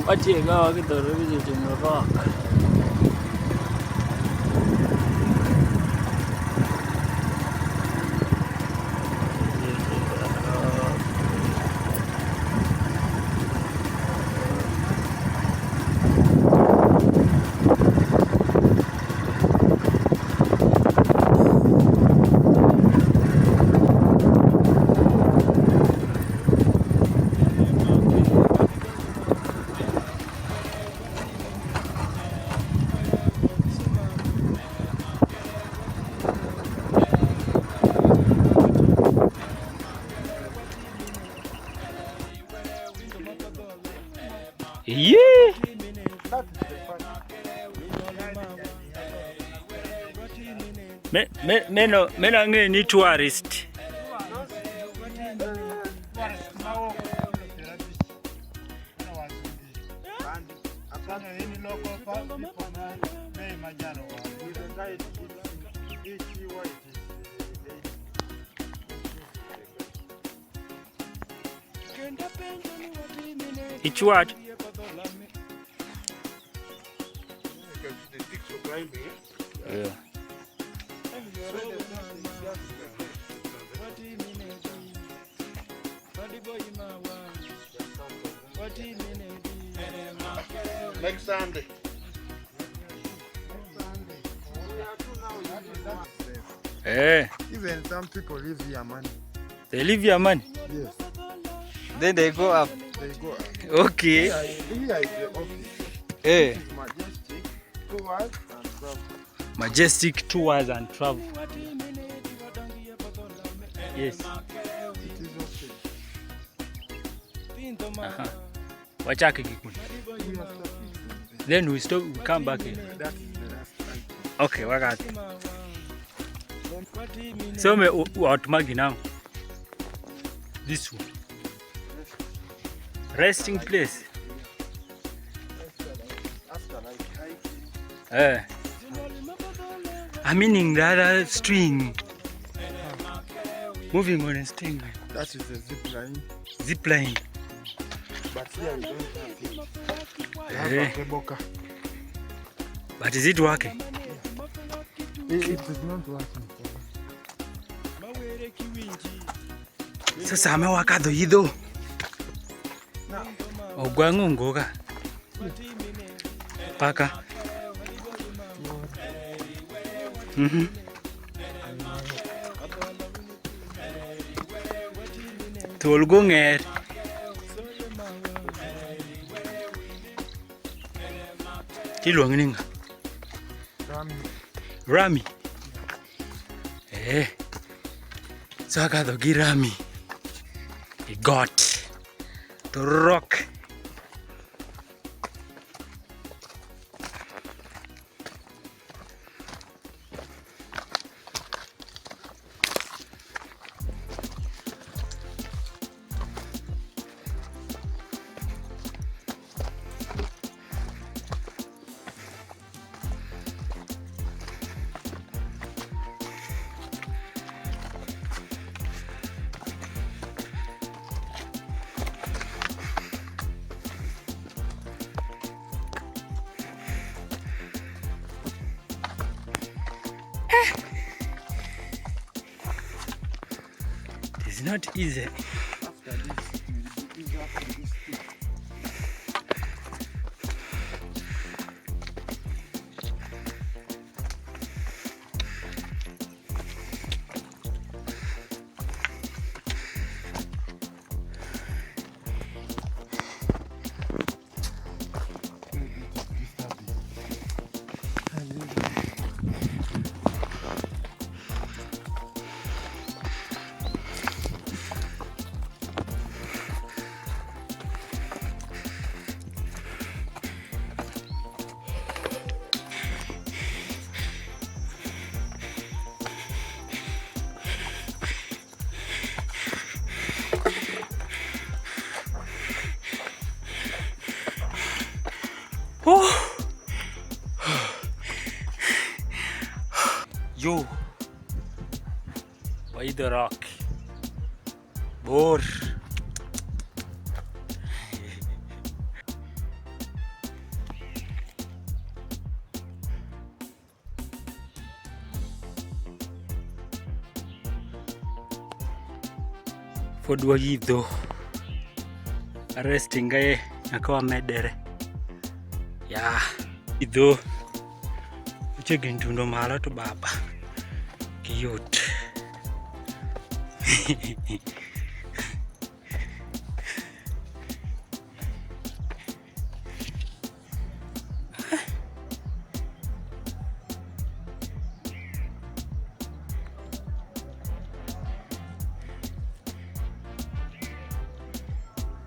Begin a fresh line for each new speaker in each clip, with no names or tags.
Watiega wakidhuru vijijumoroka. Yeah. Meno ni tourist. It's what? Yeah.
Next Sunday.
Eh.
Even some people live here, man.
They live here, man?
Yes.
Then they go up.
They go up.
Okay.
Here is the office.
Eh.
Majestic Tours and Travel.
Majestic Tours and Travel. Yes.
It is okay.
Wachake kikundi. Then we stop. We come back here.
That's the last time.
Okay, wakati. So me watumagi now. This one. Resting place. I'm meaning the other string. Moving on a string.
That is the zip line.
Zip line.
But here we don't have it. We have a cable car.
But is it working?
It is not working.
Sasa amewaka dhoidho. Ogwangu ngoga. Paka. Tolgo ng'er. Tiluongi ni ng'a? Rami. So akadho gi Rami. He got to rock. It's not easy. Yo, why the rock? Bor. Fodwa yidho. Resting gaye nyaka wamedere. Ya, idho. Uche gintundo malo to baba. Kiyot.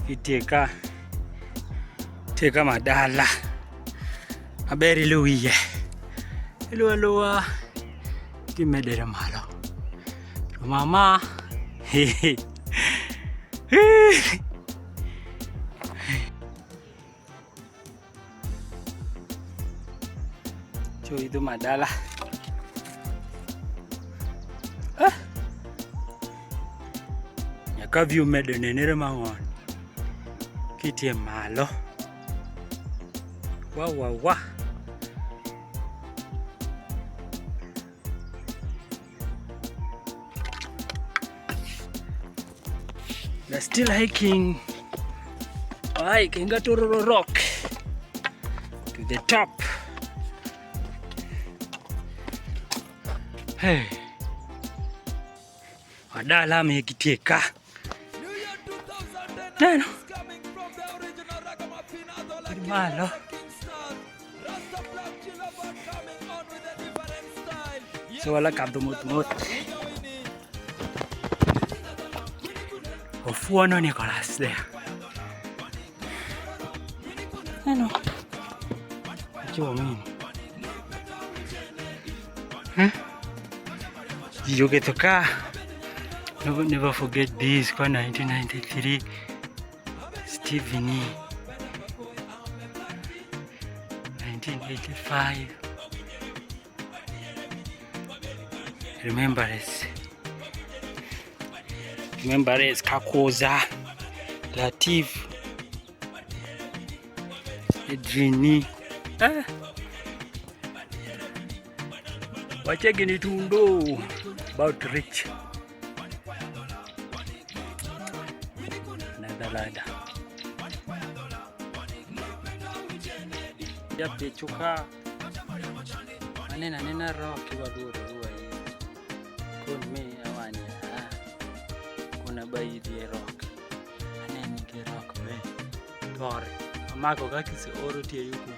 Iteka madala aber iluwiye iluwa timedere malo to mama cho itu madala nyaka view medo nenere mang'on kitie malo. Wow. They're still hiking. Hiking to Tororo Rock to the top. Hey. Madala amekitieka. Neno. Malo. So wala kabdo mut. Ofuono Nicholas there. Ano? What mean? You get to car. Never forget this. 1993. Stevie. 1985. Remember this Kakoza, Latif, Edrini. Wachege ni tundo about rich. Nadalada. Jape chuka. Nena rock waduro ruwa ye. Kun me awani kuna baidi rock. Neni ke rock be. Tore. Amako kakisi oro tie yuko.